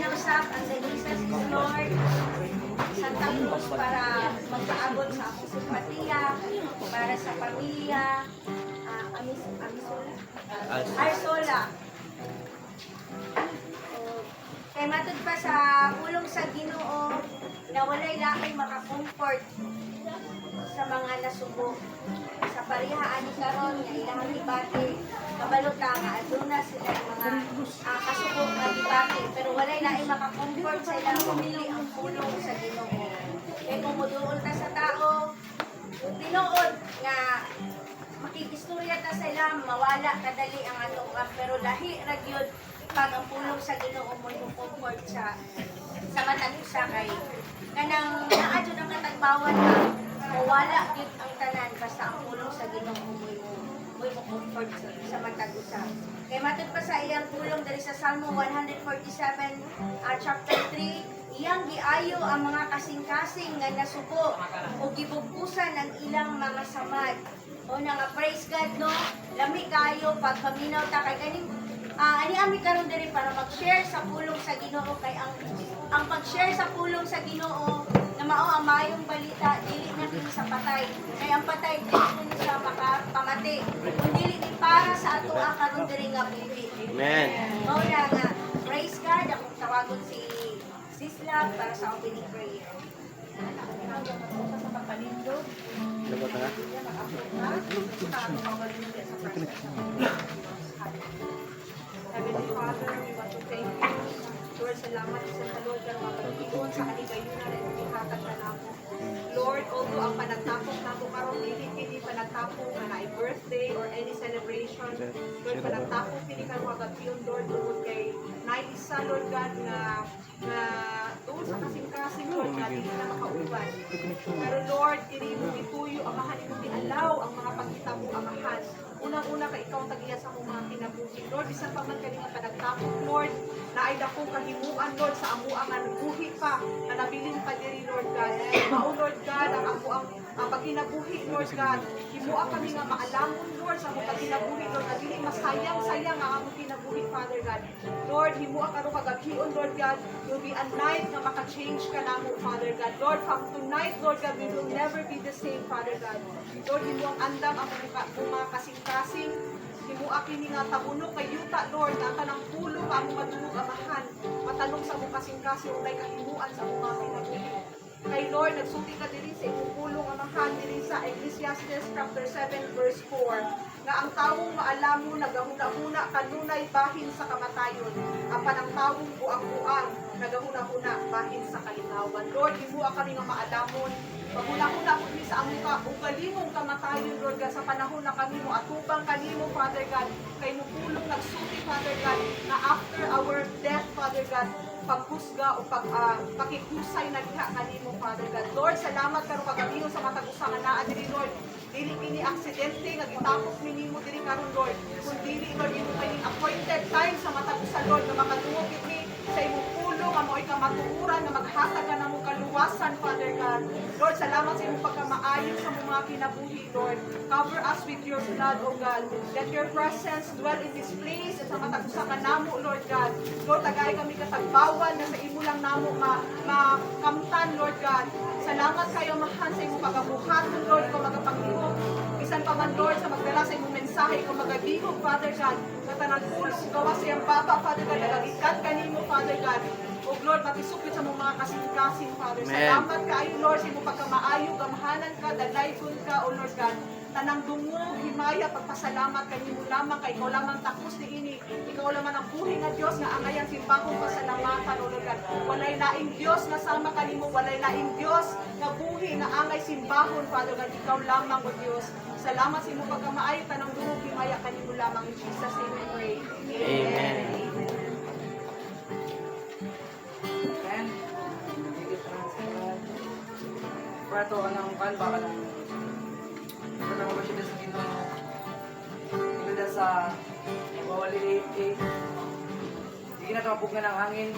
usap ang Jesus is Lord. Santa Cruz para magpaabot sa akong simpatiya, para sa pamilya, Arsola. Kaya matod pa sa pulong sa Ginoo na walay lakay makakomfort sa mga nasubo. Sa parihaan ni karon nga ilang debate, kabaluta nga aduna sila yung mga kasubo nga debate, pero walay lakay makakomfort sa ilang pumili ang pulong sa Ginoo. Kaya kung muduol ta sa tao, tinuod nga makikistorya ta sa ilang mawala kadali ang atong pero lahi ra gyud pag ang pulong sa Ginoo mo comfort sa matag usa kay kanang naa jud ang katagbawan ka mawala gyud ang tanan basta ang pulong sa Ginoo mo comfort sa matag usa. Kay matud pa sa iyang pulong diri sa Salmo 147 chapter 3, iyang giayo ang mga kasing-kasing nga nasuko o gibugkusan ang ilang mga samad. O na nga, praise God, no? Lami kayo pag paminaw ta kay kaning ani ami karon diri para mag-share sa pulong sa Ginoo kay ang pag-share sa pulong sa Ginoo na mao ang mayong balita dili na kini sa patay. Kay ang patay dili na siya makapamati. Kun dili ni para sa ato karon diri nga buhi. Amen. Mao na nga, praise God, akong tawagon si Sisla para sa opening prayer. Sa pagpalindo. Dapat na. Heavenly Father, we want to thank you. Lord, salamat sa Lord na mapag-iwan sa kaligayunan at ihatag na namo. Lord, although ang panagtapong namo karon hindi panagtapong na ay birthday or any celebration, Lord, panagtapong pili ka mga gabiyon, Lord, tungod kay naisa, Lord God, na doon sa kasing-kasing, Lord God, hindi na makauban. Pero Lord, kini mo ituyo, amahan mo tialaw ang mga pagkita mo, amahan. Unang-una ka ikaw tagiya sa mga kinabuhi. Lord, bisan pa man kani nga panagtapok, Lord, na ay dakong kahimuan, Lord, sa amuang nga buhi pa, na nabilin pa diri, Lord God. Mao, Lord God, ang pagkinabuhi, Lord God. Himua kami nga maalamon, Lord, sa mga pagkinabuhi, Lord, na dili masayang-sayang ang among kinabuhi, Father God. Lord, himua ka ro kagabhion, Lord God, will be a night na maka-change ka namo, Father God. Lord, from tonight, Lord God, we will never be the same, Father God. Lord, himuang andam ang mga kasing-kasing, himua kini nga tabuno kay yuta, Lord, na kanang pulo ka mo madulog amahan, matanong sa mga kasing-kasing, ulay kahimuan sa mga kinabuhi. Kay Lord, nagsulti ka diri sa imong pulong amahan diri sa Ecclesiastes chapter 7 verse 4 nga ang tawong maalamo nagahuna-huna kanunay bahin sa kamatayon apan ang tawong buang-buang nagahuna-huna bahin sa kalingawan. Lord, himua kami nga maalamon mahuna-huna po sa amuka ugalimong kamatayon, Lord God, sa panahon na kami mo atubang kanimo, Father God, kay mo pulong nagsulti, Father God, na after our death, Father God, paghusga o pakikusay na diha kanimo, Father God. Lord, salamat karon kagabiyo sa matag usa nga naa diri, Lord. Dili kini aksidente nga gitapos minimo diri karon, Lord. Kun dili, Lord, imo kini appointed time sa matag usa, Lord, na makadungog kini sa imong pulo nga mo'y kamatuuran na maghatag ka na mong kaluwasan, Father God. Lord, salamat sa imong pagkamaayo sa mga kinabuhi, Lord. Cover us with your blood, O God. Let your presence dwell in this place at sa matag usa ka namo, Lord God. Lord, tagay kami katagbawan na sa imo lang namo makamtan, Lord God. Salamat kayo mahan sa imong pagabuhaton, Lord, kung magapangihog. Bisan pa man, Lord, sa magdala sa imong mensahe kung magabihog, Father God. Sa tanang pulong gawa sa iyang baba, Father God, nagagikat kanimo, Father God. O Lord, matisupit sa mga kasing-kasing, Father. Salamat kayo, Lord, sa imong pagkamaayo, gamahanan ka, dalaygon ka, O Lord God. Tanang dungog, himaya, pagpasalamat kanimo lamang, kay ikaw lamang takos ni ini. Ikaw lamang ang buhay nga Diyos nga angayang simbahong pasalamatan, O Lord God. Walay laing Diyos nga sama kanimo, walay laing Diyos nga buhay nga angay simbahon, Father God. Ikaw lamang, O Diyos. Salamat sa imong pagkamaayo, tanang dungog, himaya kanimo lamang. In Jesus' name we pray. Amen. Amen. Prato ka ng kalba ka ng ito na mga siya sa Ginoo. Ito sa mawali hindi na ito ng hangin.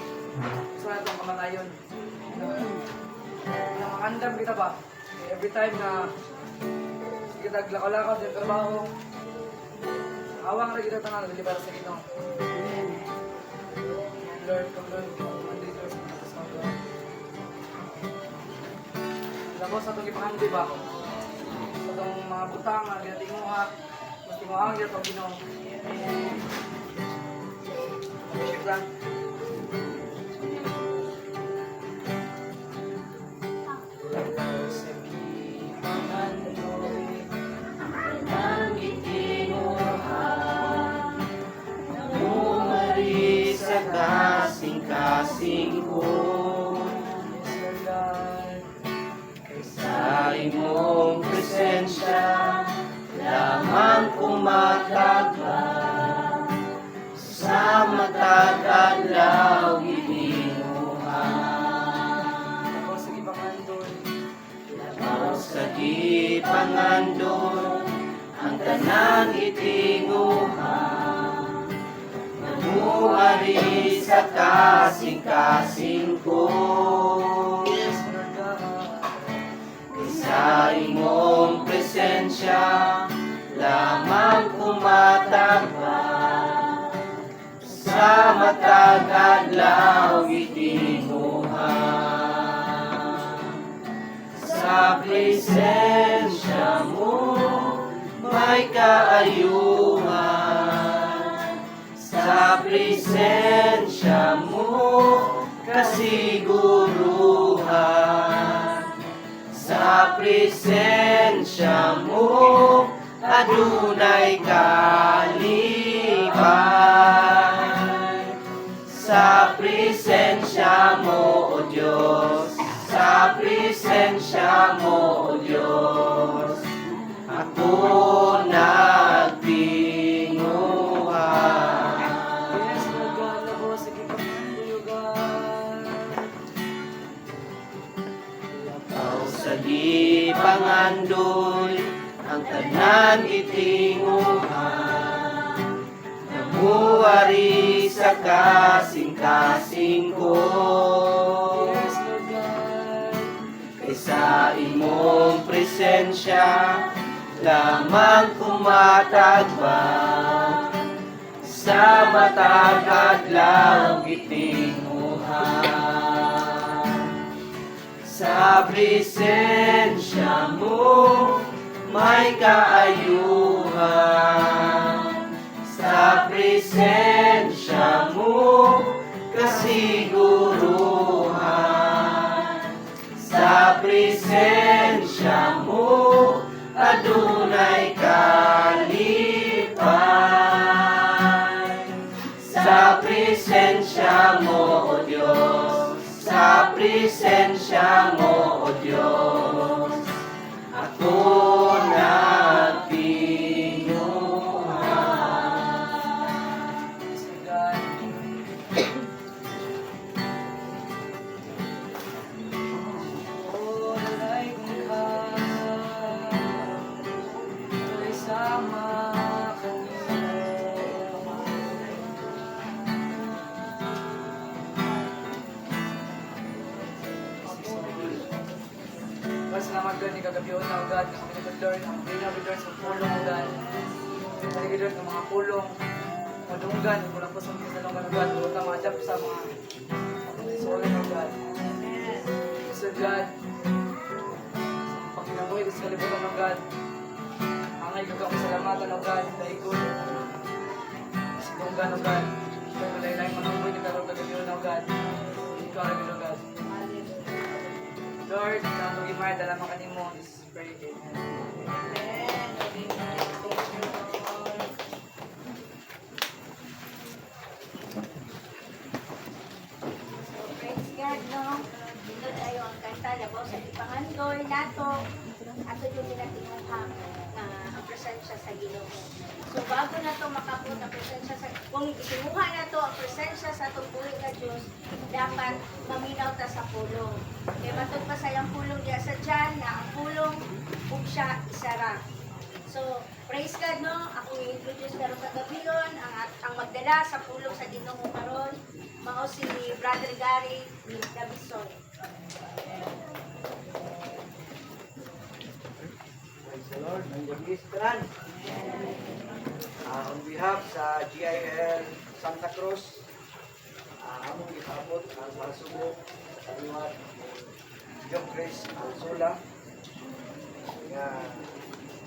Gusto na itong kamatayon. Nakakandam kita ba? Every time na kita glakaw-lakaw sa trabaho, awang na kita tanang nalibara sa Ginoo. Lord, come Lord. labos sa itong ipangandi ba? Sa itong mga butang, mga ginatinguha, mas tinguha ang ito, Ginoo. Appreciate lang. Umari sa kasing-kasing ko sa imong presensya lamang kumatagba sa matag adlaw gitinguhan. Ako sa ipangandon, Labaw sa gipangandon ang tanan itinguhan. Namuari sa kasing-kasing ko yes, Lord God. sa imong presensya lamang kumatagba sa matag adlaw gitinguhan. Sa presensya mo may kaayuhan, sa presensya mo kasiguruhan, sa presensya mo adunay kalipay. Sa presensya mo, O Diyos, sa presensya mo, O Diyos, ako nagtinguhan. Yes, Lord God, labos sa ipangandon, God. Labaw sa di pangandoy ang tanan itinguhan. Namuari sa kasing-kasing ko Yes, Lord God. kaysa imong presensya lamang kumatagba sa matag adlaw gitinguhan. Sa presensya mo may kaayuhan, sa presensya mo kasiguruhan, sa presensya mo adunay kalipay. Sa presensya mo, O Diyos, sa presensya mo, O Diyos, ako nagtinguhan. Yes, Lord God. Oh, lalay kong ka, tuloy sama God, salamat God ni kagabiyon na God, na kami nag-Lord, ang pina Lord sa pulong o God. Kami Lord ng mga pulong, madunggan, kulang po sa mga salungan o God, huwag kang madap sa mga sulit o God. Yes, Lord God, sa pagkinabuhi ko sa kalibutan o God, angay ko kang salamatan o God, daigod, sa tunggan o God, kaya malay-lay manuboy ni karong kagabiyon o God, ikaw ang o God. Lord, natugin mo ay dalaman ka ni mo. Let's pray. Amen. So, praise God, no? Dito tayo ang kanta, labaw sa ipangandoy nato. Ato yung minatinguhang ang presensya sa Ginoo. So, bago na to makapot ang presensya sa, kung itinguha na to ang presensya sa itong pulong ka Diyos, dapat maminaw ta sa pulong. Kaya matod pa sa yung pulong diya sa dyan, na ang pulong, kung siya isara. So, praise God, no? Ako i-introduce karon kagabi yun, ang magdala sa pulong sa Ginoo karon, mao si Brother Gary Davison. Praise the Lord. Nandiyan Tanan. On behalf sa GIL Santa Cruz, among ipabot ang mga subok sa liwat John Grace Alzola nga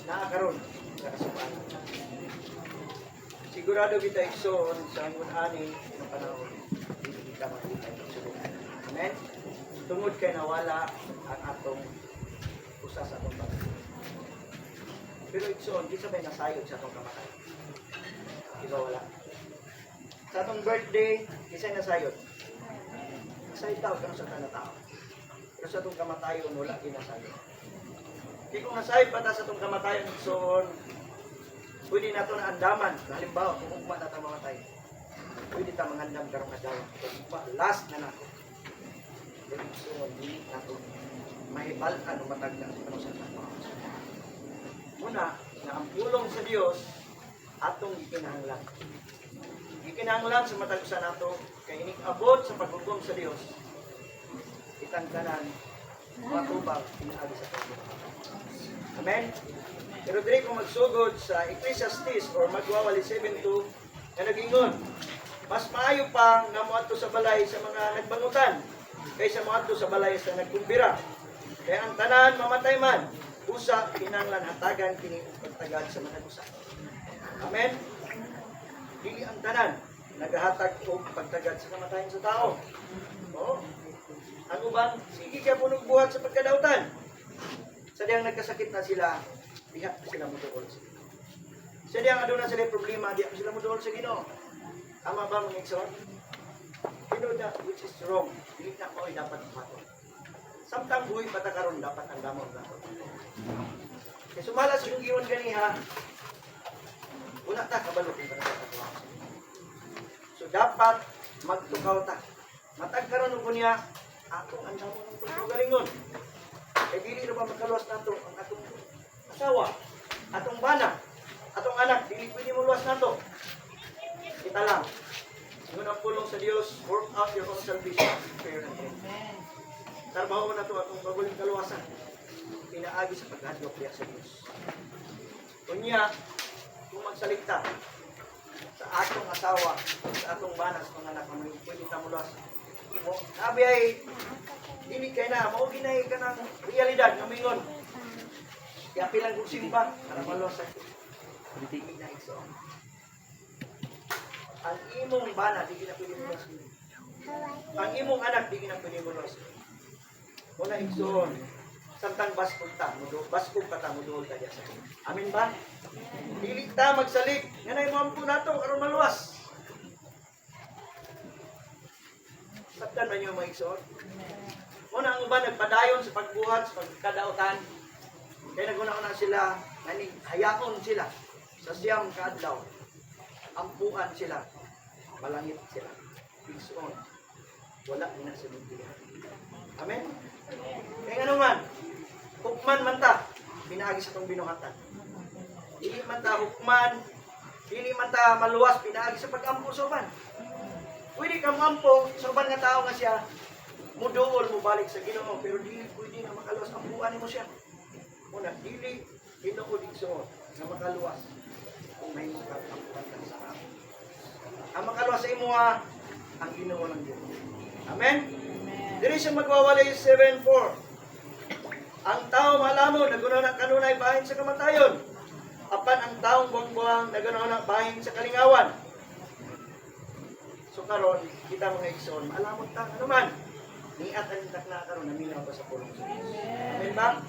naakaroon sa kasubanan. Sigurado kita igsoon sa ngunani ng panahon hindi kita makita ng sulong. Amen? Tungod kay nawala ang atong usa sa atong pamilya. Pero igsoon, di sabay nasayod sa atong kamatay. Di ba wala? Sa atong birthday, isa'y nasayod. Nasayod tao, kung sa tao. Pero sa atong kamatayon, wala kinasayod. Di kung nasayod pa ta sa atong kamatayon, igsoon, pwede na ito na andaman. Halimbawa, kung ugma na ito mamatay, pwede ta mangandam karong adlaw. Kung ugma, last na nato. Pero igsoon, di nato mahibalan o matagdan sa panusang mga. Una, na ang pulong sa Dios atong gikinahanglan. Gikinahanglan sa matag-usa nato kay ining abot sa paghukom sa Dios. Itang tanan matubang pinaagi sa Panginoon. Amen. Pero diri ko magsugod sa Ecclesiastes or magwawali 7:2 na nagingon, mas maayo pa nga moadto sa balay sa mga nagbangutan kaysa moadto sa balay sa nagkumbira. Kaya ang tanan mamatay man, usa kinahanglan hatagan kini pagtagad sa matag-usa. Amen. Dili ang tanan nagahatag og pagtagad sa kamatayon sa tao. Oo. Ang uban, sige ka punog buhat sa pagkadautan. Sa diyang nagkasakit na sila, diha sila muduol sa Ginoo. Sa diyang aduna sila problema, diha sila muduol sa Ginoo. Ama ba mga igsoon? You know that which is wrong. Dili na ko ay dapat maton. Samtang buhay pata karon dapat ang damon nato. Kaya sumala sa yung giwan ganiha, wala ta kabalo kung kanang so dapat magtukaw ta. Matag karon ug niya atong ang damon ng paggalingon. Kay dili na ba makaluwas nato ang atong asawa, atong bana, atong anak, dili pwede mo luwas nato. Kita lang. Ngunang pulong sa Dios, work out your own salvation. Prayer and prayer. Trabaho na ito atong baguling kaluwasan. Pinaagi sa paghadlok niya sa Diyos. Kunya, kung magsaligta sa atong asawa, sa atong banas, mga anak, pwede tamuluas. Sabi ay, hindi kayo na, mauginay ka ng realidad, namingon. Kaya pilang kong simba, para maluwas sa hindi na iso. Ang imong bana, di na pwede maluwas. Ang imong anak, di na pwede maluwas. Muna igsoon, samtang baskog ta, baskog pa ta, muduol ta diya sa Ginoo. Amin ba? Dili ta magsalig, nga na imampo nato, aron maluwas. Sabtan ba niyo mga igsoon? Muna ang uban, nagpadayon sa pagbuhat, sa pagkadautan. Kaya naguna-una sila, hayaon sila sa siyam kaadlaw. Ampuan sila, malangit sila. Igsoon, wala na sa bibigyan. Amen? Kaya nga naman, hukman man ta, pinaagi sa itong binuhatan. Dili man ta hukman, dili man ta maluwas, pinaagi sa pag-ampo sa uban. Pwede ka mampo sa uban nga tao nga siya, muduol mo balik sa Ginoo, pero dili pwede nga makaluwas, ampuan mo siya. Una, dili, Ginoo digsoon, nga makaluwas, kung may makakampuan ka sa ako. Ang makaluwas sa imo ang Ginoo ng Diyos. Amen? Diri siya magwawali 7:4. Ang tao malamon, nagunaw na kanunay bahin sa kamatayon. Apan ang taong buwang-buwang, nagunaw na bahin sa kalingawan. So karon kita mga igsoon, malamon ta, ano man. Niat ang intak na karon, naminaw pa sa pulong sa Diyos. Amen ba?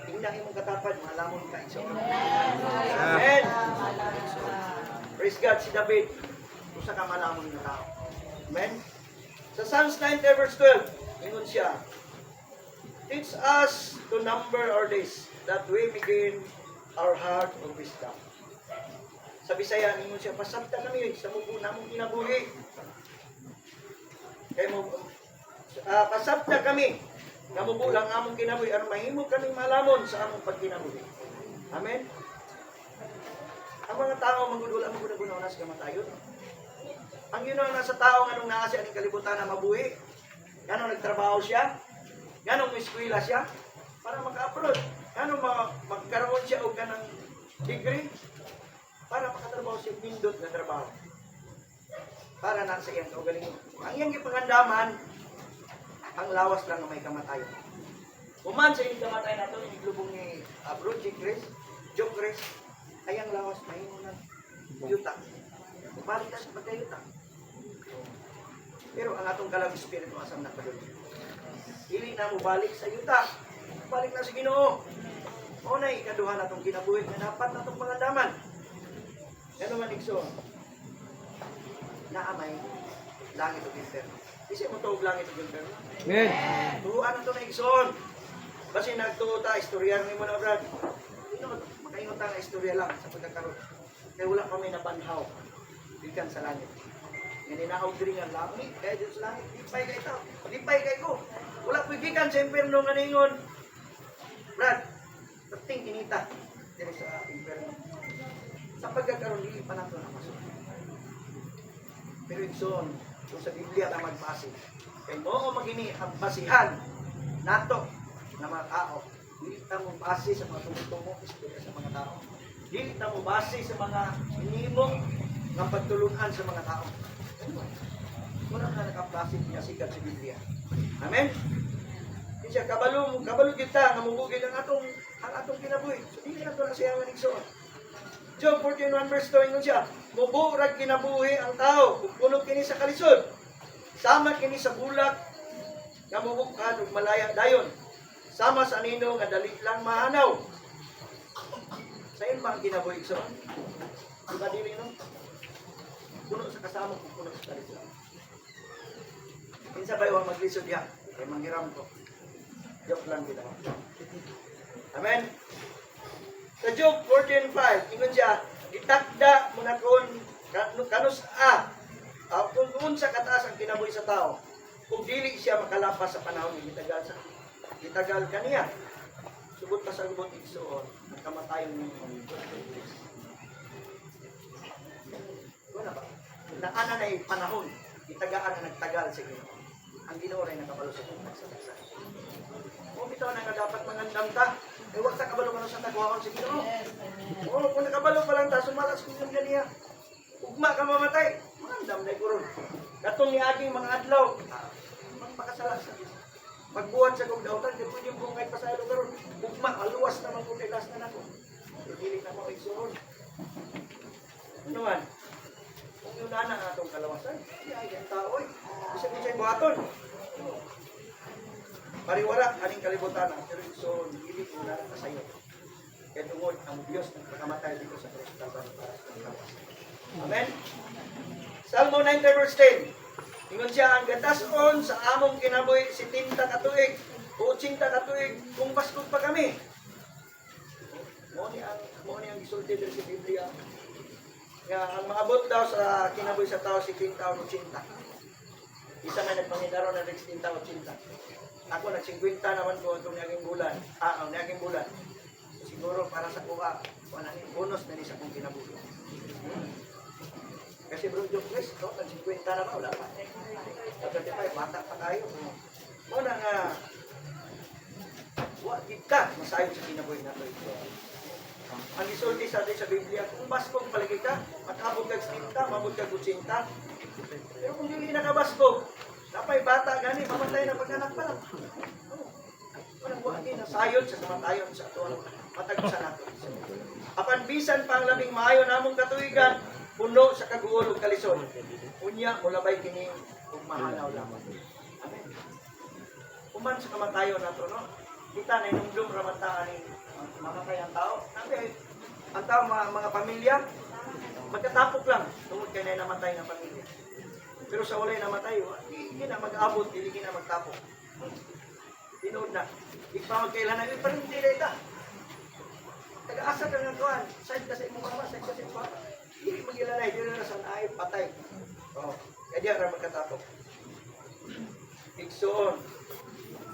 Tingnan imong katapad, malamon ka igsoon. Amen. Praise God, si David, usa ka malamon na tao. Amen. Sa Psalms 90 verse 12, ingon siya, teach us to number our days, that we begin our heart of wisdom. Sa Bisaya, ingon siya, pasabta kami sa mubo namong kinabuhi. Kaya mo, pasabta kami, nga mubo lang among kinabuhi, aron mahimo kami malamon sa among pagkinabuhi. Amen? Ang mga tao, manggudula, mangguna-guna sa kamatayon. Ang yun ang nasa tao nga nung naasi aning kalibutan na mabuhi. Ganong nagtrabaho siya, ganong eskwela siya, para maka-upload. Ganong magkaroon siya o ganang degree, para makatrabaho siya, pindot na trabaho. Para na sa iyang kaugalingon. Ang iyang ipangandaman, ang lawas lang na may kamatayon. Uman sa inig kamatay nato, inig lubong ni Bro Jokres, ayang lawas mahimunan yuta. Balik na sa pagkayuta. Pero ang atong kalang espiritu asam na padulong. Dili na mo balik sa yuta. Balik na sa Ginoo. O na ikaduha na itong kinabuhi na dapat na itong mga daman. Ano man igsoon? Naamay langit o inferno. Isip mo ito langit o inferno? Amen. Turuan na ito na igsoon. Basi nagtuta, istorya rin mo na brad. Makaingot nga istorya lang sa pagkakaroon. Kaya wala kami nabanhaw. Bigan sa langit. Yan inahaw diri nga langit. Kaya dito sa langit, lipay kay ito. Lipay kay ko. Wala po gikan sa inferno nga ningon. Brad, tating kinita. Dito sa inferno. Sa pagkakaroon, hindi pa nato na masok. Pero igsoon, kung sa Biblia na magbase, kaya mo magini ang basihan nato na mga tao. Hindi na mo base sa mga tumutungong istorya sa mga tao. Hindi na mo base sa mga inimong ng pagtulungan sa mga tao. Wala na nakaplase niya sikat sa Biblia. Amen? Hindi siya kabalo kita, namumugil ang atong kinabuhi. So, hindi na ito na siya ang igsoon. Job 14:1 verse 2, ingon siya, muburag kinabuhi ang tao, kung puno kini sa kalisod. Sama kini sa bulak, nga mubukad ug malaya dayon. Sama sa anino nga dali lang mahanaw. Sa iyo ba ang kinabuhi igsoon? Diba dili no? Puno sa kasama kung puno sa kalisod. Minsan ba yung maglisod yan? Kaya manghiram ko. Joke lang kita. Amen? Sa Job 14:5, ingon siya, itakda mo na kanus kung sa kataas ang kinabuhi sa tao, kung dili siya makalapas sa panahon ni itagal kaniya. Subot pa sa gubot igsoon, ang kamatayon ng wala ba? Naana na yung panahon, itagaan na nagtagal sa Ginoo. Ang Ginoo ray nakabalo sa kung sa saksa. Kung bitaw na nga dapat mangandam ta, huwag sa kabalo ka sa nagwaon sa Ginoo. O, kung nakabalo pa lang ta, sumalas kung yung ganiya. Ugma ka mamatay, mangandam na ikuron. Katong ni aging mga adlaw, magpakasala sa Ginoo. Magbuhat sa kong dautan, di pwede yung bungay pa sa ilo karon. Ugma, aluwas naman kung ilas na nako. Hindi na mo igsoon. Ano man? Kung yun na ang atong kalawasan, ay ang tao ay. Bisa ko siya'y buhaton. Pariwara, aning kalibutan ang so hindi ko na sa iyo. Kaya tungod ang Diyos ng pagkamatay dito sa Kristo para sa kawas. Amen? Salmo 90 verse 10. Ingon siya, ang gatason sa among kinabuhi si 70 katuig o 80 katuig kung baskog pa kami. Mo ni ang gisulti dito sa Biblia. Nga ang maabot daw sa kinabuhi sa tao si 70 o 80. Isa may nagpangidaro na 16 o 80. Ako nag-50 naman ko itong naging bulan. Ang naging bulan. Siguro para sa kuha, bonus na ni sa kong kinabuhi. Kasi bro, yung Chris, no? Nag-50 na ba? Wala pa. Kapag bata pa tayo. Muna nga, kita masayon sa kinabuhi na ito. Ang isulti sa atin sa Biblia, kung baskog palagi ka, matabog kag 70, mabog kag 80. Pero kung hindi nakabaskog, napay bata gani, mamatay na pagkanak pa lang. Walang buhagi na sayon sa kamatayon sa ito. Matagsa natin. Apan bisan pa ang labing maayo namong katuigan, puno sa kaguol ug kalisod. Unya, mulabay kini ug mahanaw lamang. Amen. Uman sa kamatayon nato, no? Kita na inumdum ramataan ni mamatay ang tao. Nabi, ang tao, mga pamilya, magkatapok lang tungod kay na namatay ng pamilya. Pero sa walay namatay, hindi na mag-abot, hindi na magtapok. Tinood na. Ipawag kailangan, pero hindi na ita. Taga-asa ka ng tuwan. Side kasi mo mama, side kasi mo mama. Hindi mag-ilanay, hindi na sa naay, patay. Kaya diyan na magkatapok. Iksoon,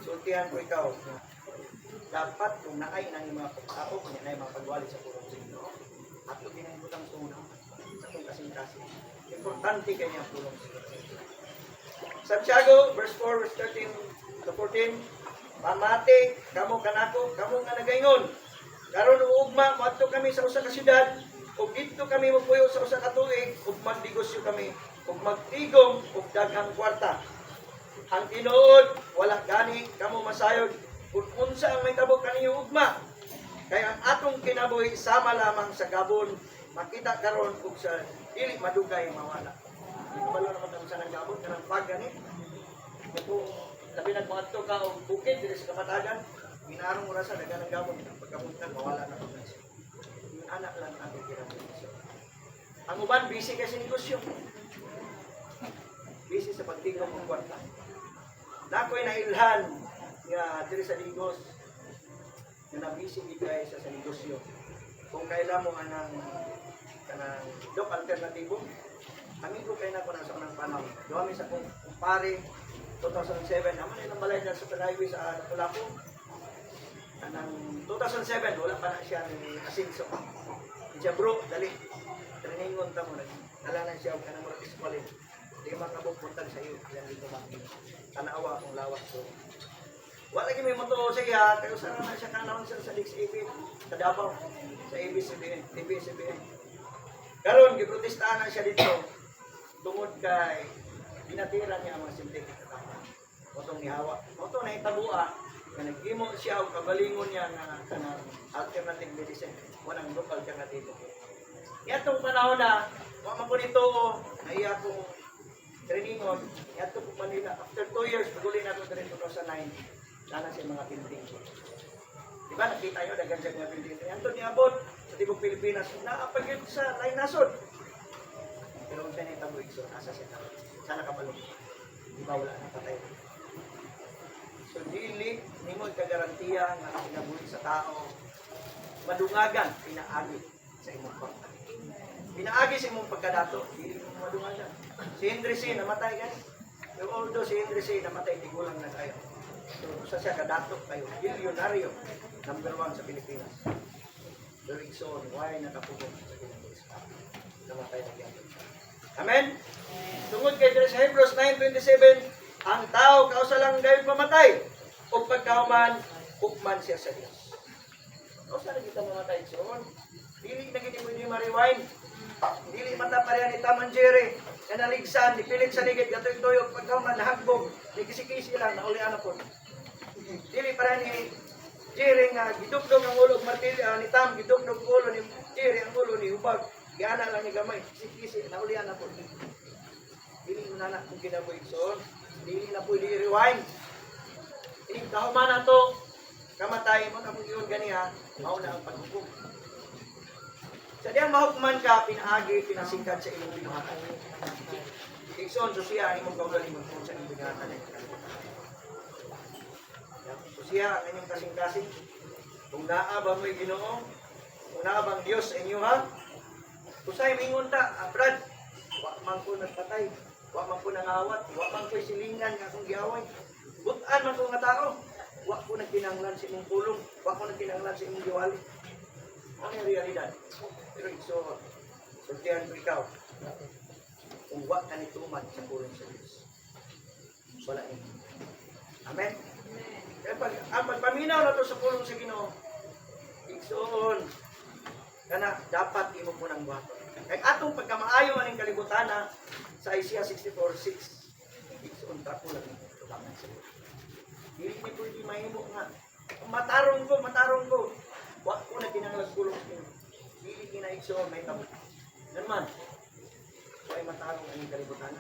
sultihan ko ikaw. Dapat kung naay ng mga tao, kung naay mga pagwali sa purong signo, at kung pinahintutang suna, sa kung kasing-kasing. Importante kanya purong signo. Santiago, verse 4, verse 13 to 14, pamati, kamo kanako, kamo nga nagaingon. Karon ugma, moadto kami sa usa ka syudad, ug dito kami magpuyo sa usa ka tuig, ug magdigosyo kami, ug magtigom, ug daghang kwarta. Ang tinuod, wala gani, kamo masayod, kung unsa ang may tabo kaniyo ugma. Kaya ang atong kinabuhi sama lamang sa gabon, makita karon ug sa dili madugay mawala. Di ko balo naman sa nang gabon kanang pag gani. Kung labi nagmoadto ka og bukid diri sa kamatagan, ginarong mo ra sa dagan ng gabon pagkamuntan mawala na pud siya. Yung anak lang ang kinabuhi. Ang uban busy kasi negosyo. Busy sa pagtingog ng kwarta. Nakoy nailhan nga diri sa Ligos na nabisi gigay sa negosyo. Kung kailan mo kanang dok alternatibo, kami ko kay nako na sa kanang panahon. Duha mi sa kong kumpare 2007 naman ilang balay na sa highway sa Lapu-Lapu. Anang 2007 wala pa na siya ni Asinso. Siya bro, dali. Traningon ta mo na. Nalanan siya og kanang murag iskwalin. Di makabupuntan sa iyo, yan dito makita. Tanawa akong lawas ko. Wala lagi may moto siya, pero sana na siya kanawang sa DXAP, sa Davao, sa ABS-CBN. Karon giprotestahan na siya dito, tungod kay binatira niya ang mga sintik. Motong nihawa. Moto na itabua, na nag-imo siya o kabalingon niya na alternative medicine, walang local alternatibo. Yatong panahon na, wala po nito, naiya kong trainingon, yato po Manila. After 2 years, paguli na ito rin 2009, sana siya mga building. Diba, nakita nyo, dagan siya mga building. Yato niabot sa tibong Pilipinas, naapagin sa lain nasod. Pero kung siya na itaboy, so nasa siya na. Sana kapalong. Diba, wala na patay. So, dili, nimod kagarantiya nga kinabuhi sa tao, madungagan, pinaagi sa imong pagkakas. Pinaagi sa imong pagkadato, dili mo madungagan. Si Henry C. namatay guys. Pero although si Henry C. namatay, tigulang na kayo. So, sa siya kadato kayo. Bilyonaryo. #1 sa Pilipinas. Derrickson, why nakapugong sa Pilipinas? Namatay na kaya. Amen? Tungod kay Hebrews 9:27, ang tao kausa lang gayon mamatay. O pagkauman, hukman siya sa Diyos. Kausa na kita mamatay. So, dili na kita mo ni ma-rewind. Dili mata pareha ni Taman Jerry. Na naligsan, nipilit sa ligid, gatoy-toyo, pagkauman, nahagbog, ni kisi-kisi lang, naulian na po. Dili pareha ni Jerry nga, gidugdog ang ulo, martilyo, ni Tam, gidugdog ang ulo ni Jerry, ang ulo ni Hubag. Giana lang ni Gamay, kisi-kisi, naulian na po. Dili mo na kung kinabuhi. So, dili na po i-rewind. Kahuman na to, kamatay mo na kung yun ganiha, mauna ang paghukom. Sa diyang mahukman ka, pinaagi, pinasingkad sa imong binuhatan. Ikson, so siya, imong kaugaling mo sa imong binuhatan. So siya, ang inyong kasing-kasing. Kung naabang mo'y Ginoo, kung naabang Diyos sa inyo ha, kusay mingon ta, Brad, wak man ko nagpatay, wak man ko nangawat, wak man ko silingan nga akong giaway. Butan man ko nga tao, wak ko nagkinanglan sa imong pulong, wak ko nagkinanglan sa imong giwali. Ano yung realidad? Pero so, sultihan ko ikaw. Kung wak ka nituman sa pulong sa Diyos. Wala yun. Amen? Kaya ang pagpaminaw na ito sa pulong sa Ginoo, iksoon, kana dapat imo po ng buhaton. Kaya atong pagkamaayo maning kalibutan na sa Isaiah 64:6, iksoon ta po lang ito lamang sa Diyos. Dili ni po di mahimo nga. Matarong ko. Wak ko na kinanglag pulong sa Ginoo. Dili kinaigsoon may tabo. Naman, so ay matarong ang kalibutan.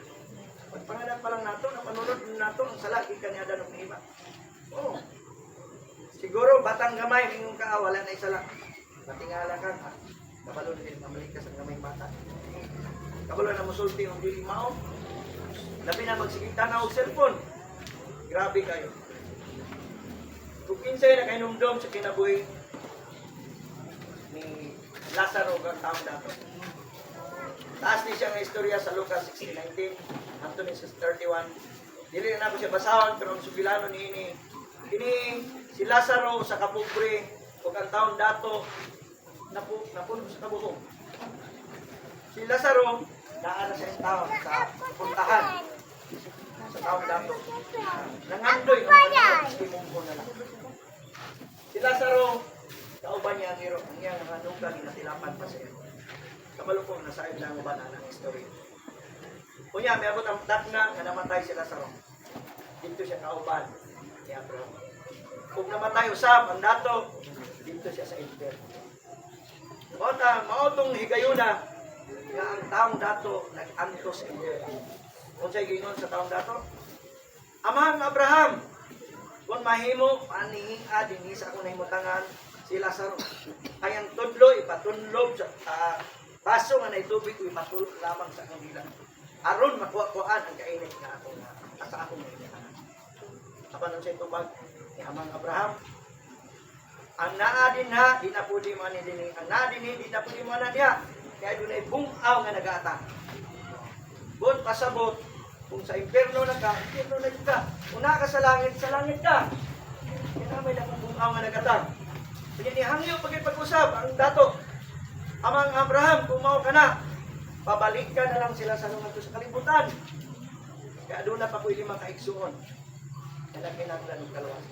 Pagpangalan pa lang nato, napanunod nato ang salaki kaniada ng iba. Oh. Siguro batang gamay mingong ka wala na isala. Batingala ka ha. Kabalo din mamalikas ang gamay bata. Kabalo na musulti ang dili mao. Labi na magsigita na og cellphone. Grabe kayo. Kung kinsay na kay numdom sa kinabuhi ni Lazaro ang taong dato. Taas ni siya ng istorya sa Lucas 16:19, Anthony 6:31. Dili na ako siya basahon, pero ang subilano ni ini si Lazaro sa kapobre ug ang taong dato napuno sa kabuhong. Si Lazaro naa na sa taon sa puntahan sa taong dato. Nangandoy ang timungko na lang. Si Lazaro kauban niya ang hero, ang iyang nunga ginatilapan pa siya. Kabalukong nasa ibang uban ang history. Kunya, may abot ang takna nga namatay si Lazaro. Dito siya kauban ni Abraham. Kung namatay usab ang dato, dito siya sa impyerno. Maotong higayuna nga ang taong dato nag-antos sa impyerno. Kung sa'y gingon sa taong dato, Amang Abraham, kung mahimo, anihinga din sa akong nahimutangan, si Lazaro. Ay ang tudlo, ipatunlob sa baso nga na itubig, ipatulog lamang sa akong bilang. Aron makuha-kuhaan ang kainit nga ako sa akong nahimutangan. Kapanon sa itubag ni Amang Abraham, ang naa din ha, di na po di man din. Ang naa din, di na po di man niya. Kaya doon ay bungaw nga nag-aata. Bon pasabot, kung sa impyerno na ka, impyerno na ka. Una ka sa langit ka. Kaya may lakong bungaw nga nag-atang. Kaya ni hangyo pag-ipag-usap, ang dato, Amang Abraham, kumaw ka na. Pabalik ka na lang sila sa lungan ko sa kalibutan. Kaya doon na pa pwede makaigsuon. Kaya kinaglan ng kalawas.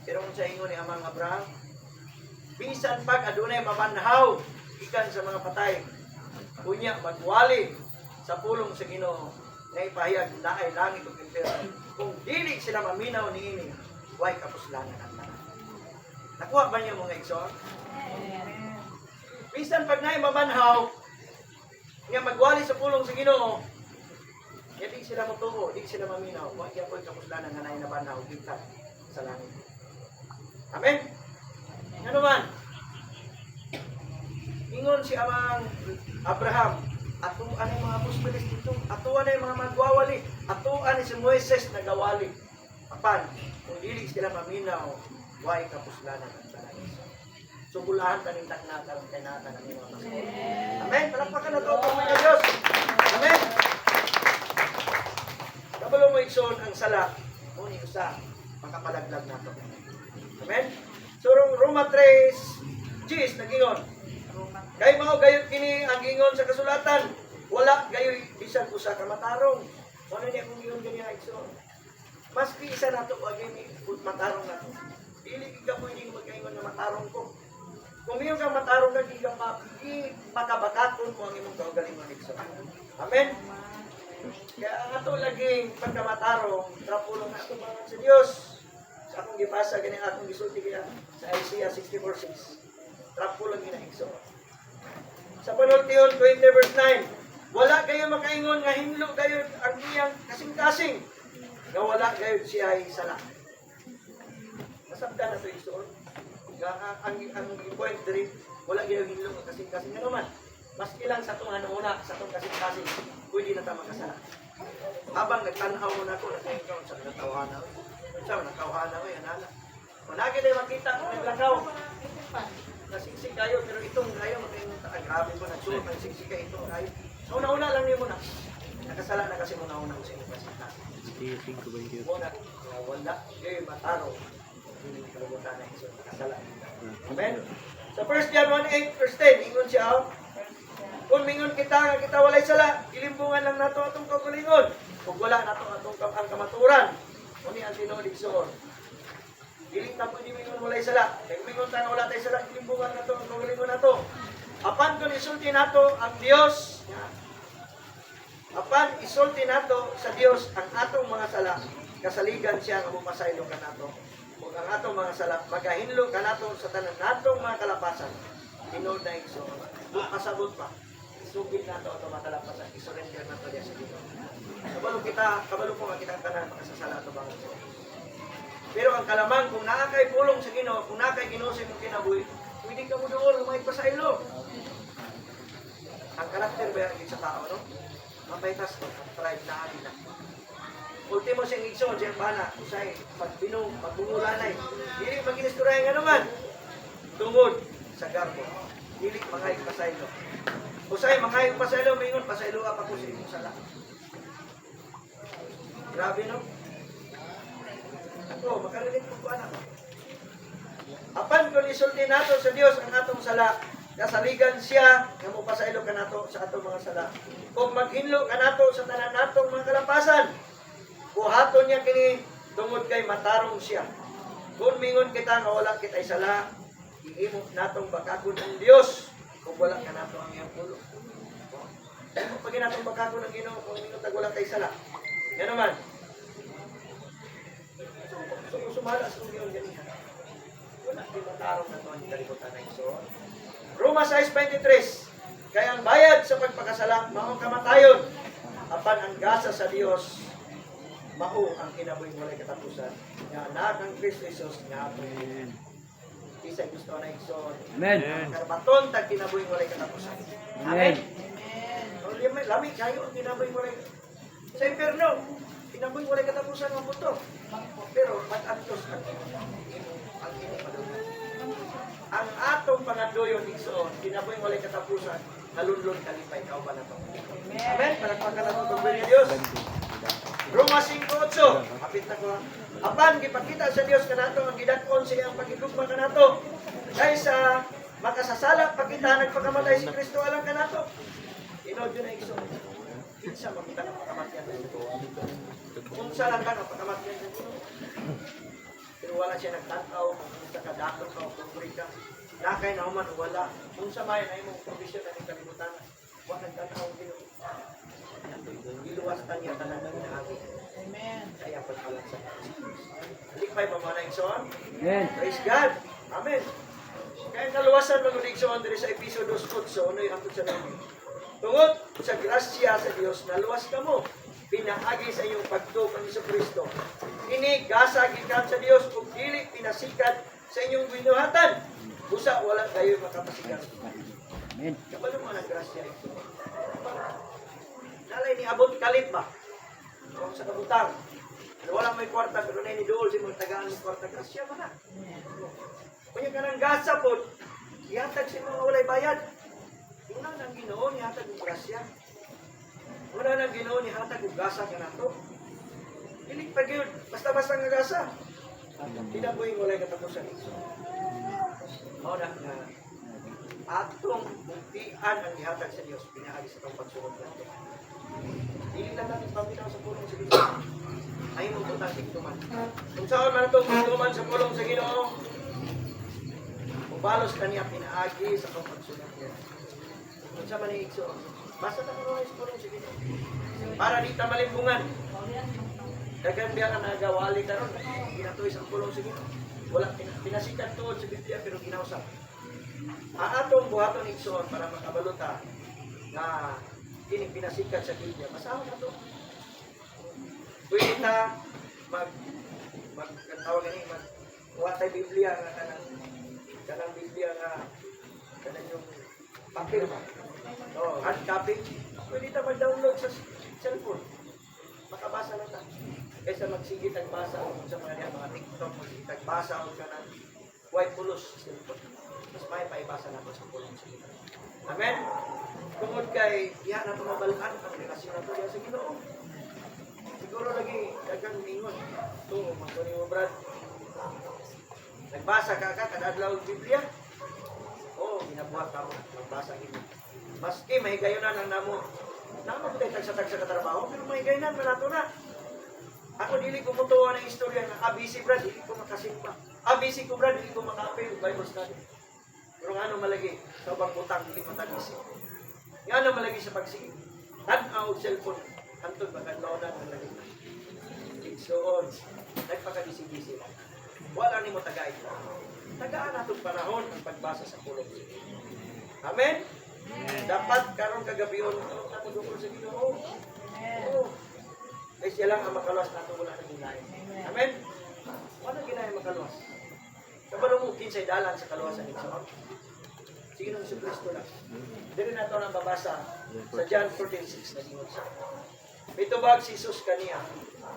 Pero kung sa ingon ni Amang Abraham, bisan pag adunay mabanhaw ikan sa mga patay, kunya magwali sa pulong sa Ginoo na ipahayag na ay langit ug impyerno. Kung dili sila maminaw niini, way kapuslanan ang tanan. Nakuha ba niyo mga igsoon? Bisan pag naay mabanhaw nga magwali sa pulong sa Ginoo, di sila motuo, di sila maminaw, way gyapon kapuslanan nga naay nabanhaw gikan sa langit. Amen? Ano man? Ingon si Amang Abraham, ato anay mga apostoles dito, ato anay mga magwawali, ato anay si Moises nagawali. Apan, kung dili sila maminaw, way kapuslanan ang tanan. Sugulahan taning taknatan kay natan ang mga pastor. Amen? Palakpakan na to po mga Diyos. Amen? Kabalo mo igsoon ang sala, muni usa, makapalaglag na to. Amen? So, Roma 3, Gis, nagingon. Kay mga gayot kini ang gingon sa kasulatan, wala gayoy bisan usa ka matarong. Ano niya kung gingon kaniya igsoon? Maski isa nato wag ni matarong nato. Dili ka pwedeng magkaingon na matarong ko. Kung iyong ka matarong ka, di makabakaton mo ang imong kaugalingon igsoon. Amen? Kaya ang ato laging pagkamatarong, trapulong na ato mga sa Dios. Sa akong gipasa, ganyan akong gisulti kaya sa Isaiah 64:6. Trapo lang ginaigso. Sa panultiyon 20 verse 9, wala kayo makaingon nga hinlo kayo ang iyang kasing-kasing nga wala kayo siya ay sala. Masabda na ito igsoon. Ang point diri, wala kayo hinlo nga kasing-kasing. Ano man, mas ilang sa itong una, sa itong kasing-kasing, pwede na tayo makasala. Habang nagtanaw na ako, nakaingaw sa natawahan ako. Sa natawahan ako, yan ala. Managi na makita, naglakaw. Nasiksik kayo, pero itong kayo, grabe po, nagsuot ng siksik kayo, itong kayo. So, una-una lang niyo muna. Nakasala na kasi muna-una ko sa inyo kasi na. Muna, wala, kayo mataro. Hindi kalabutan na iso, nakasala. Amen? Sa 1 John 1:8, verse 10, ingon siya, kung mingon kita nga kita walay sala, ilimbungan lang nato atong kagulingon. Kung wala nato atong ang kamaturan, kuni ang tinuod igsoon. Dili ta pwede mingon walay sala. Kay mingon ta nga wala tay sala, ilimbungan nato ang kagulingon nato. Apan kung isulti nato ang Dios, apan isulti nato sa Dios ang atong mga sala, kasaligan siya nga mupasaylo ka nato. Kung ang atong mga sala, magahinlo ka nato sa tanan natong mga kalapasan. Tinuod na igsoon. Pasabot pa. Isugid nato ato matalapasan, isurrender nato diya sa Ginoo. Kabalo po nga kita tanan makasasala ato bang. Pero ang kalaman kung naa kay pulong sa Ginoo, kung naa kay Ginoo sa imong kinabuhi, pwede ka mo duol may pasaylo. Ang karakter ba yung sa tao, no? Mapaitas ko, ang pride na atin na. Ultimo siyang igsoon, siyang bana, usay, magbinong, magbungulanay. Dili mag-inisturaya nga naman. Tungod sa garbo. Dili mangayong pasaylo. Usay, mangayong pasaylo, mingon, pasaylo pa ko sa imong sala. Grabe, no? Ako, makarinig ko anak. Apan kung isulti nato sa Dios ang atong sala, kasaligan siya nga mopasaylo ka nato sa atong mga sala. Kung maghinlo ka nato sa tanan natong mga kalampasan, buhaton niya kini tungod kay matarong siya. Kung mingon kita nga wala kitay sala, ihimo natong bakakon ang Dios kung wala ka nato ang iyang pulo. Pag natong bakakon ang Ginoo kung mingon tag wala tay sala. Yan naman. gusto ko sumala sa kong ganihan. Wala, di matarong na ito ang kalibutan na igsoon. Roma 6:23. Kaya ang bayad sa pagpakasala, maong kamatayon. Apan ang gasa sa Dios, mao ang kinabuhi walay katapusan. Nga anak ang Kristo Jesus nga ato. Isa'y gusto na igsoon. Amen. Karbaton tag kinabuhi walay katapusan. Amen. Lami kayo ang kinabuhi walay sa impierno. Kinabuhi walay katapusan ang buto. Pero pag-atos ang ang atong pangadoyon igsoon, kinabuhi walay katapusan, nalunlon kalipay kauban nato. Amen. Palakpakan nato tungkol ni Dios. Roma 5:8. Kapit na ko. Apan gipakita sa Dios kanato ang gidak-on sa iyang pagigugma kanato. Kaysa makasasala pakita nagpakamatay si Kristo alang kanato. Inod yun na igsoon. Kinsa makita ng pakamatyan ng ito. Kung sa lang ka ng pakamatyan ng ito. Pero wala siya nagtataw, kung sa kadakot ka o kumbrika. Nakay na human wala. Kung sa bayan ay mong provision na ng kalimutan, huwag nagtataw ang Ginoo. Iluwas ka niya tanan ng inaagi. Amen. Kaya pagpalang sa Likpay pa mga igsoon. Amen. Praise God. Amen. Kaya naluwasan mga igsoon diri sa episode 2:8, ano yung sa namin. Tungod sa grasya sa Dios, naluwas ka mo. Pinaagi sa iyong pagtuo kang Kristo. Ini gasa gikan sa Dios ug dili pinasikat sa inyong binuhatan. Busa wala kayo makapasikat. Amen. Kabalo mo ang grasya ito. Nalay ni abot kalit ba? Kung sa kabutang. Ano wala may kwarta pero na ni dool si mga tagaan ng kwarta grasya ba na? Kunya ka ng gasa po, ihatag si mga walay bayad. Una nang Ginoo ni hatag og grasya. Una nang Ginoo ni hatag og gasa kanato. Dili pa gyud basta-basta nga gasa. Tinabuhi walay katapusan. Mao na nga atong buktian ang gihatag sa Dios pinaagi sa tong pagsulod nato. Dili lang natin pamilya sa pulong sa Ginoo. Ay mo butang tiktuman. Kung saan man itong tiktuman sa pulong sa Ginoo, balos kaniya pinaagi sa tong pagsulod niya. Kung sa manigso, basta na karoon sa pulong sa Ginoo. Para di ta malimbungan. Dagan biya ka nagawali karon, ginatoy sa pulong sa Ginoo. Wala pinasikat tuod sa Biblia pero ginausap. Ang atong buhaton igsoon para makabaluta na kini pinasikat sa Biblia. Masahon na to. Pwede na tawag ni watay Biblia nga kanang Biblia nga kanang yung papel ba? Oh, hard copy. Pwede na mag-download sa cellphone. Makabasa na ta. Kaysa magsigit ang basa sa mga TikTok, magsigit ang basa o kanang white pulos sa cellphone. Mas may paibasa na sa pulong sa Ginoo. Amen? Tungod kay iya na tumabalaan ang relasyon nato sa Ginoo. Siguro lagi dagang mingon. Ito, magkuni mo brad. Nagbasa ka kada adlaw ng Biblia? Oo, ginabuhat ka mo. Nagbasa gini. Maski mahigayonan ang namo. Namo ko tayo tagsa-tagsa katrabaho, pero mahigayonan malato na. Ako dili ko mutuwa ng istorya ng ABC brad, dili ko makasimpa. ABC ko brad, dili ko maka-apply Bible study. Pero nga malagi, sa bangkutang dili matagisi. Nga malagi sa pagsige. Tanaw og cellphone, antod magadlawnan ang lagi. Igsoon, nagpakagisi-gisi. Wala ni mo tagay. Tagaan natong panahon ang pagbasa sa pulong. Amen? Dapat karon kagabion karon nato dugol sa Ginoo. Oo. Kaya siya lang ang makaluwas nato wala na ginahin. Amen? Wala ginahin makaluwas. Kabalo mo kinsay dalan sa kaluwasan ni Ginoo. Sige nung si Kristo lang. Dili na ito nang babasa sa John 14:6 na gingon siya. Mitubag si Jesus kaniya.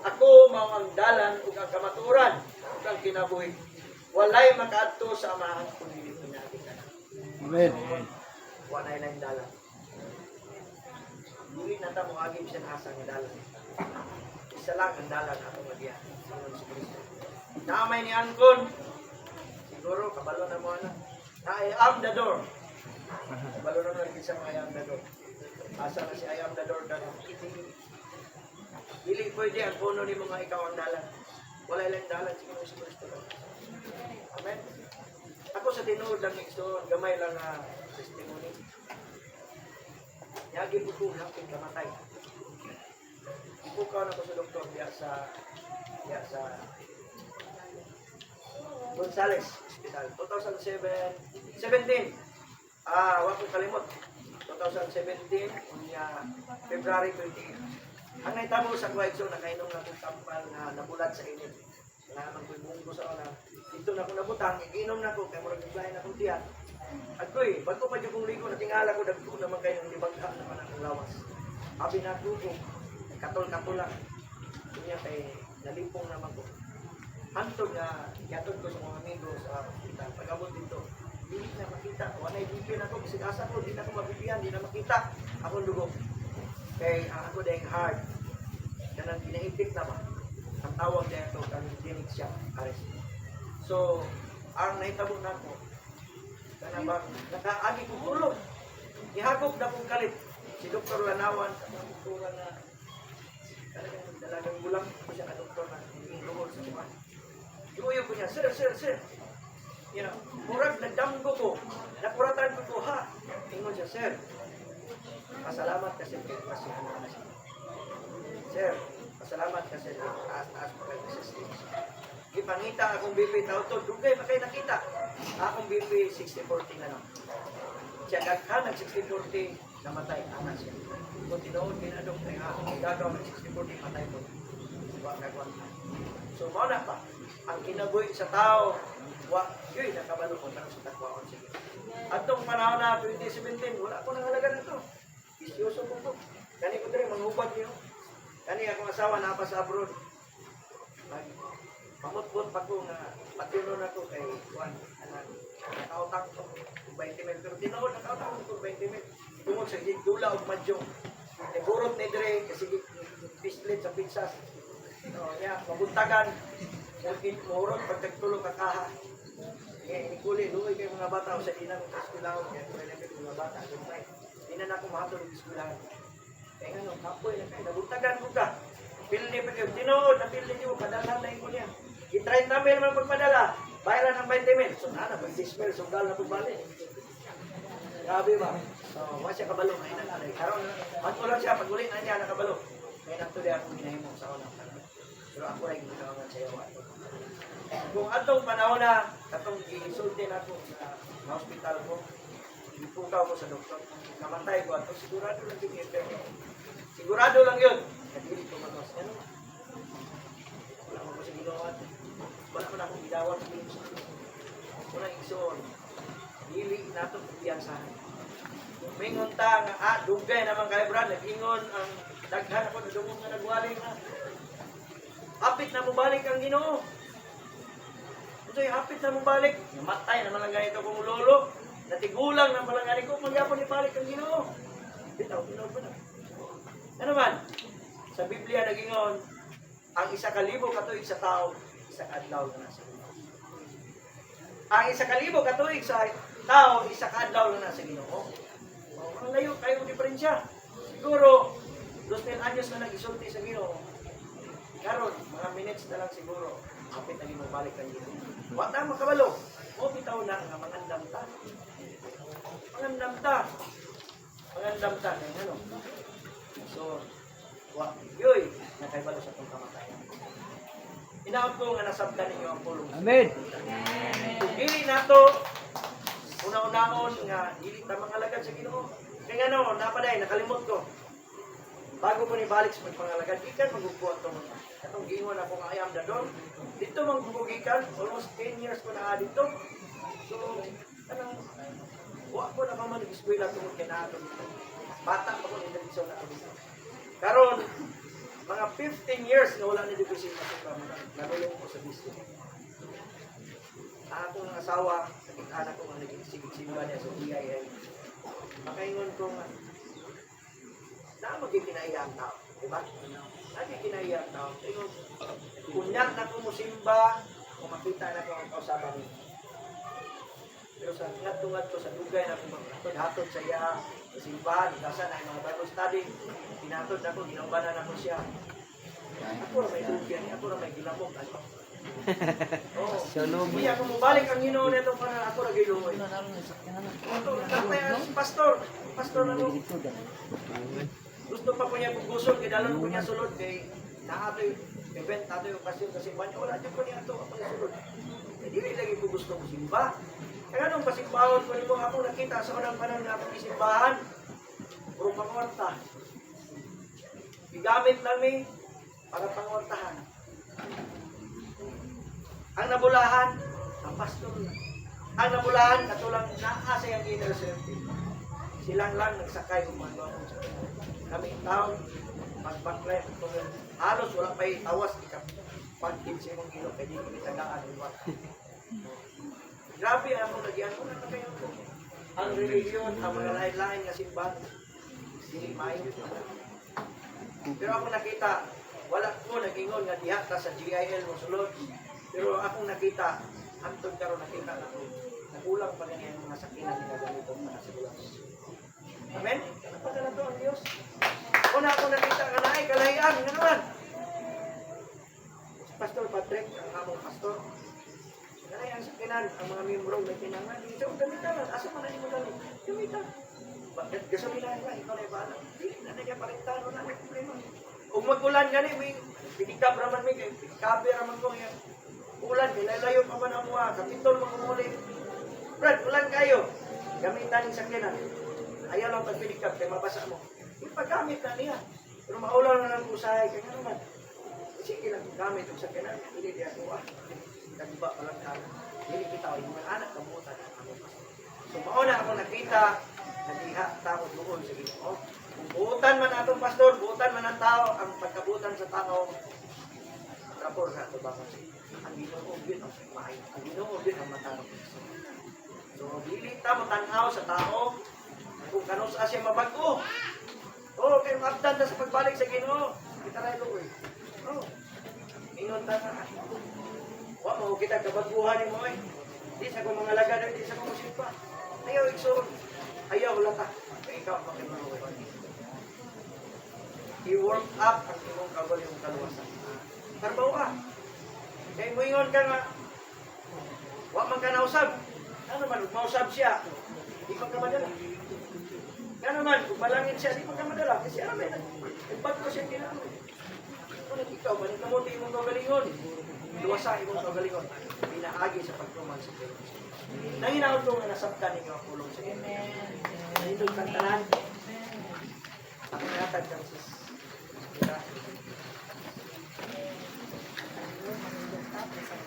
Ako mao ang dalan ug ang kamatuoran ug ang kinabuhi. Walay makaadto sa Amahan kun dili pinaagi ka. Amen. Wala na yung dalan. Dili na ta mo agi siya asa nga dalan. Isa lang ang dalan ato magiya. Si Kristo. Namay ni Angkon. Siguro kabalo na mo na. I am the door. Kabalo na lang isa I am the door. Asa na si I am the door ka. Dili pwede ang puno ni mga ikaw ang dalan. Wala lang dalan siguro si Kristo lang. Amen. Ako sa tinuod ng igsoon, gamay lang nga testimony. Yagi po kong hapin kamatay. Ipukaw na ko sa doktor diya sa Gonzales Hospital. 2017. Wag ko kalimot. 2017, unya February 28. Ang naitabo sa Kuwaitso, nakainom na kong tampal na nabulat sa init. Na magbubunggo sa ona. Dito na ako nabutang, iginom na ko, kaya murag naglahin na kong tiyan. At ko'y, bago pa dyan kong ligo, natingala ko, dagko naman kayo ng libagha naman ang lawas. Abi na ko, katol-katol lang. Kanya kay nalimpong naman ko. Hantod na, yatod ko sa mga amigo sa hospital. Pag-abot dito, hindi na makita. Wanay bibigyan ako, kasi asa ko, hindi na ako mabibigyan, hindi na makita. Akong dugo. Kay ang ako dahil hard. Kanang ginaipit na ba? Ang tawag niya ito, kanang dinig siya, arrest. So, ang nahitabo na ko, kanang bang, nakaagi kong tulog. Ihagop na kong kalit. Si Dr. Lanawan, sa doktora na, talagang dalagang gulang ko siya na doktor na, hindi luhol sa kuman. Iuyo ko niya, sir. You know, murag nagdamgo ko, napuratan ko ko, ha? Ingon siya, sir, pasalamat kasi kayo kasi ano na siya. Sir, pasalamat kasi taas pa kayo sa stage. Ipangita akong BP na ito, dugay pa kayo nakita. Akong BP 60-40 na lang. Siya gaghan ng 60-40, namatay, ana siya. Kung tinood, ginadong na akong gagaw ng 60-40, matay po. So, mauna pa, ang kinabuhi sa tao, yun, nakabalo ko, parang sa takwaon sige. At itong panahon na 2017, wala ko nang halaga na ito. Isyoso ko po. Kani ko rin, manghubad niyo. Kani akong asawa na pa sa abroad. Pamutbot pa ko nga, patinon ako kay Juan. Nakautak ko, 20 mil. Pero tinood, nakautak ko 20 mil. Tungod sa dula o madyong. Burot ni Dre, kasi pislit sa pizzas. Mabuntagan. Murot, pagkagtulog kakaha. Ikuli, luoy kayo mga bata o sa inang sa eskwelahan. Kaya kung mga bata, hindi na ako makatulog sa eskwelahan. Kaya nga, kapoy na kayo. Nabuntagan ko ka. Pildi pa kayo. Tinood, napildi nyo. Padalhan na ko niya. I-30 mil naman pagpadala. Bayaran ng 20 mil. So, na, 20 mil. Sundal na pagbalik. Grabe ba? So, wala siya kabalo. Ay, nanalay. Karoon, lang siya. Pag ulit na niya, nakabalo. Kaya natuloy akong ginahimong sa unang panahon. Pero ako rin ginawangan sa iyo. Kung atong panahon na, atong gisulti na ako sa hospital ko, ipukaw ko sa doktor. Namatay ko ato, sigurado lang yung effect. Sigurado lang yun. Kadili ko manos. Ano? Wala mo ko sa ginawa. Wala ko na akong gidawat sa minsan. Wala igsoon. Dili na ito pagbiyan sa akin. Mingon ta nga, dugay naman kayo brad. Nag-ingon ang daghan ako na dumong nga nagwali nga. Hapit na mabalik ang Ginoo. Ito yung hapit na mabalik. Namatay naman lang ganito kong lolo. Natigulang na malangani ko. Magyapon ibalik ang Ginoo. Bitaw pa na. Ano man? Sa Biblia nagingon, ang 1,000 katuig sa tao, isang adlaw na nasa Ginoo. Ang 1,000 katuig sa tao, isang adlaw na nasa Ginoo. Ang layo kayong diferensya. Siguro, 2,000 anyos na nag-isulti sa Ginoo. Karon, mga minutes na lang siguro, kapit na balik ang Ginoo. Huwag na makabalo. O bitaw na nga mangandam ta. Mangandam ta. Ano? So, yoy, nakaibalo sa itong kamatayan. Inaot ko nga nasabdan ninyo ang pulong. Amen. Kung dili na ito, una-unaon nga, dili na mga alagad sa Ginoo. Kaya ano, napaday, nakalimot ko. Bago ko nibalik sa pagpangalagad, ikan magbubuhat ito muna. Itong gingon ako nga ayam na doon. Dito magbubugikan, almost 10 years ko na dito. So, anong, huwag ko na naman nag-eskwela tungkol kay na ito dito. Bata pa ko ng television na ito dito. Karon, mga 15 years na wala na division na ito. Nalulong ko sa bisyo. Akong asawa, anak ko nga nag-sigit-sigwa niya sa BIA. Makaingon ko nga, na magkikinahiya ang tao, di ba? Nagkikinahiya ang tao. Kunyak na ko musimba, kung makita na ko ang kausaban niya. Pero sa ngat-tungat ko sa dugay na kung hatod sa iya, sa simbahan, kasi na yung mga Bible study, pinatod na ko, ginambanan na ko siya. Ako na may dugyan, ako na may gilamok. Oo. Hindi ako mabalik ang Ginoo nito para ako na gilumoy. Pastor na ko. Gusto pa ko niya kuguson, kaya dalon ko niya sulod, kay naatoy event, naatoy okasyon kasi banyo, wala dyan ko niya ito, ako na sulod. Dili lagi ko gusto mo simba. Kaya nung pasimbahon ko nimo ako nakita sa unang panahon nga akong isimbahan. Puro pangorta. Gigamit namin para pangortahan. Ang nabulahan, ang pastor na. Ang nabulahan, katulang naasa yung inner circle. Silang lang nagsakay umano ako sa kami taon, mag-backlight. Halos wala pa tawas, ikapagkin sa imong gilo, kaya di ko itagaan. Grabe ang akong nagyan ko na kayo ko. Ang religion, ang mga lain-lain nga simbahan, dili maayo. Pero ako nakita, wala ko nagingon nga diha ta sa GIL mo sulod. Pero akong nakita, hantod karon nakita na ko, nagulang pa rin yung mga sakinan nga ganito para sa bulas. Amen? Napagala to ang Diyos. Una ako nakita ka na ay kalahian, nga naman. Pastor Patrick, ang among pastor, kalahian sa kinan, ang mga miyembro may kinangan, dito ang gamita lang, asa man na mo gamit? Gamita. Bakit gasolina ka, ikaw na ibahala. Hindi na nagya parintan, wala na problema. Kung mag-ulan gani, may pinikab raman may, pikabi raman ko yan. Ulan, kilalayo pa man ang mga, kapitol magumulit. Brad, ulan kayo. Gamitan ng sakyanan. Ayaw lang pagpinikab, kaya mabasa mo. Ipagamit na niya. Pero maulan na lang usahay, kaya naman. Sige lang gamit ang sakyanan. Hindi diya kuha. Nagba pa lang kala. Hindi kita, yung mga anak, kamutan ang among pastor. So, mauna ako nakita, nagiha, takot doon sa Ginoo. Kung buutan man atong pastor, buutan man ang tao, ang pagkabutan sa tao, rapor na ito ba kasi ang Ginoo yun ang maayo. Ang Ginoo yun ang matanong. So, dili ta matanaw sa tao kung kanus siya mabago. Oh, kay mabdan na sa pagbalik sa Ginoo. Kita ra ilo eh. Oh. Ingon ta na. Wa mo kita kabaguhan mo eh. Di sa ko mga lagad, di sa ko musipa. Ayaw igsoon. Ayaw wala ta. Kay ikaw pa kay manuwa. I-work up ang imong kawal yung kaluwasan. Tarbaw ka. Kaya mo ingon ka nga, wa man ka nausab. Ano man, kung mausab siya, di pa ka madala. Ano man, kung malangin siya, di pa ka madala. Kasi alam eh, nagpag ko siya kailangan. Kung ikaw, balik na mo, di mong kagalingon. Luwasa imong kagalingon. Pinaagi sa pagtuman sa Diyos. Nanginaon ko nga nasabtan ninyo ang pulong sa Diyos. Nandun kang tanan. Ang natag kang sis.